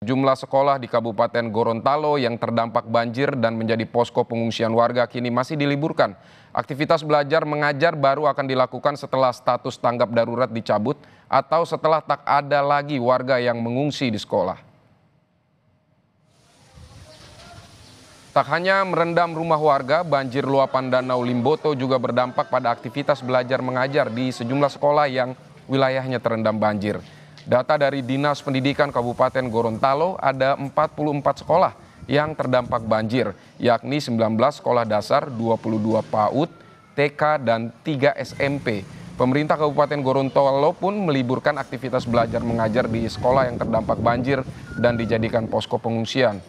Jumlah sekolah di Kabupaten Gorontalo yang terdampak banjir dan menjadi posko pengungsian warga kini masih diliburkan. Aktivitas belajar mengajar baru akan dilakukan setelah status tanggap darurat dicabut atau setelah tak ada lagi warga yang mengungsi di sekolah. Tak hanya merendam rumah warga, banjir luapan Danau Limboto juga berdampak pada aktivitas belajar mengajar di sejumlah sekolah yang wilayahnya terendam banjir. Data dari Dinas Pendidikan Kabupaten Gorontalo ada 44 sekolah yang terdampak banjir, yakni 19 sekolah dasar, 22 PAUD, TK, dan 3 SMP. Pemerintah Kabupaten Gorontalo pun meliburkan aktivitas belajar mengajar di sekolah yang terdampak banjir dan dijadikan posko pengungsian.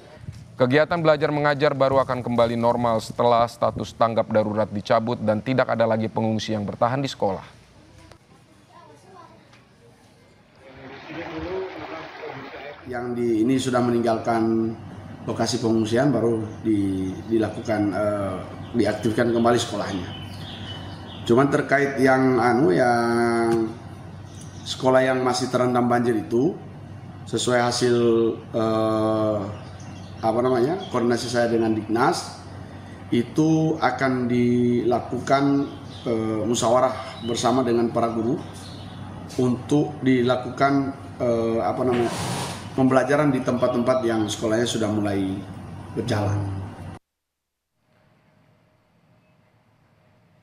Kegiatan belajar mengajar baru akan kembali normal setelah status tanggap darurat dicabut dan tidak ada lagi pengungsi yang bertahan di sekolah. Yang ini sudah meninggalkan lokasi pengungsian baru dilakukan diaktifkan kembali sekolahnya. Cuman terkait yang sekolah yang masih terendam banjir itu sesuai hasil koordinasi saya dengan Dignas itu akan dilakukan musyawarah bersama dengan para guru untuk dilakukan pembelajaran di tempat-tempat yang sekolahnya sudah mulai berjalan.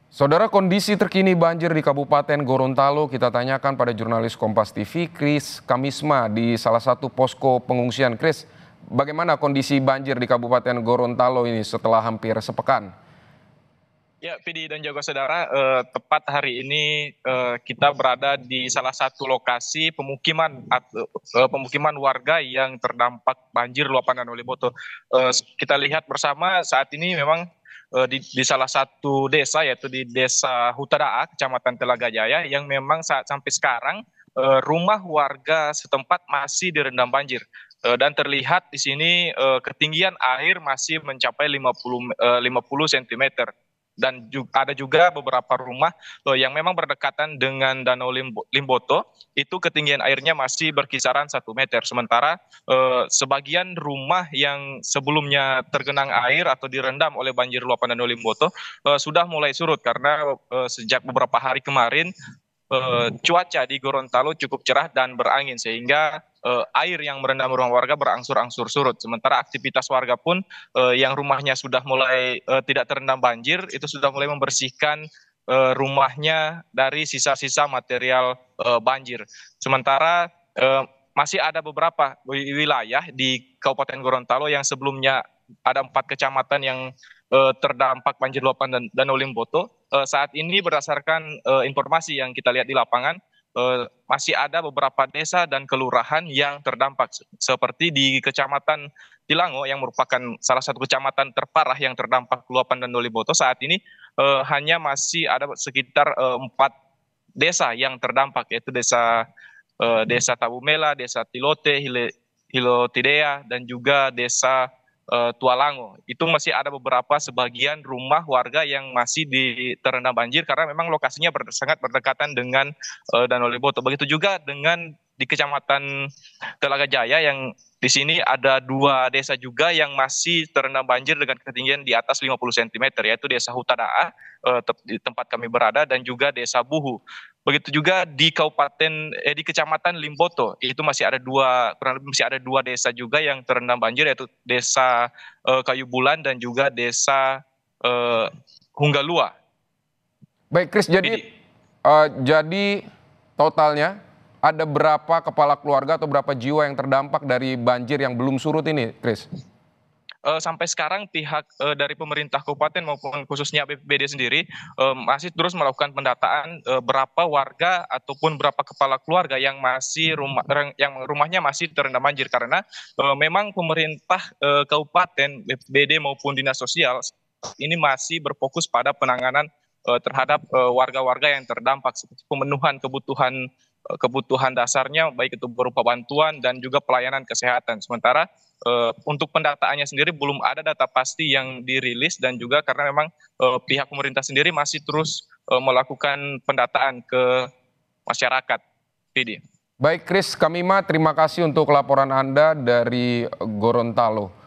Saudara, kondisi terkini banjir di Kabupaten Gorontalo kita tanyakan pada jurnalis Kompas TV, Kris Kamisma di salah satu posko pengungsian. Kris, bagaimana kondisi banjir di Kabupaten Gorontalo ini setelah hampir sepekan? Ya, Vidi dan juga saudara, tepat hari ini kita berada di salah satu lokasi pemukiman warga yang terdampak banjir luapan Danau Limboto. Kita lihat bersama saat ini memang di salah satu desa, yaitu di Desa Hutadaa, Kecamatan Telaga Jaya, yang memang sampai sekarang rumah warga setempat masih direndam banjir. Dan terlihat di sini ketinggian air masih mencapai 50 cm. Dan ada juga beberapa rumah yang memang berdekatan dengan Danau Limboto, itu ketinggian airnya masih berkisaran 1 meter. Sementara sebagian rumah yang sebelumnya tergenang air atau direndam oleh banjir luapan Danau Limboto sudah mulai surut karena sejak beberapa hari kemarin cuaca di Gorontalo cukup cerah dan berangin sehingga air yang merendam rumah warga berangsur-angsur surut. Sementara aktivitas warga pun yang rumahnya sudah mulai tidak terendam banjir itu sudah mulai membersihkan rumahnya dari sisa-sisa material banjir. Sementara masih ada beberapa wilayah di Kabupaten Gorontalo yang sebelumnya ada 4 kecamatan yang terdampak banjir luapan Danau Limboto. Saat ini berdasarkan informasi yang kita lihat di lapangan, masih ada beberapa desa dan kelurahan yang terdampak, seperti di Kecamatan Tilango yang merupakan salah satu kecamatan terparah yang terdampak luapan Danau Limboto. Saat ini hanya masih ada sekitar 4 desa yang terdampak, yaitu Desa Tabumela, Desa Tilote, Hilotidea, dan juga Desa Tualango. Itu masih ada beberapa sebagian rumah warga yang masih terendam banjir karena memang lokasinya sangat berdekatan dengan Danau Limboto. Begitu juga dengan di Kecamatan Telaga Jaya yang di sini ada 2 desa juga yang masih terendam banjir dengan ketinggian di atas 50 cm, yaitu Desa Hutadaa di tempat kami berada dan juga Desa Buhu. Begitu juga di di Kecamatan Limboto, itu masih ada dua desa juga yang terendam banjir, yaitu Desa Kayu Bulan dan juga Desa Hunggalua. Baik, Kris, jadi totalnya ada berapa kepala keluarga atau berapa jiwa yang terdampak dari banjir yang belum surut ini, Kris? Sampai sekarang pihak dari pemerintah kabupaten maupun khususnya BPBD sendiri masih terus melakukan pendataan berapa warga ataupun berapa kepala keluarga yang rumahnya masih terendam banjir, karena memang pemerintah kabupaten, BPBD maupun dinas sosial ini masih berfokus pada penanganan terhadap warga-warga yang terdampak, seperti pemenuhan kebutuhan dasarnya, baik itu berupa bantuan dan juga pelayanan kesehatan. Sementara untuk pendataannya sendiri belum ada data pasti yang dirilis, dan juga karena memang pihak pemerintah sendiri masih terus melakukan pendataan ke masyarakat. Vidi. Baik Kris Kamima, terima kasih untuk laporan Anda dari Gorontalo.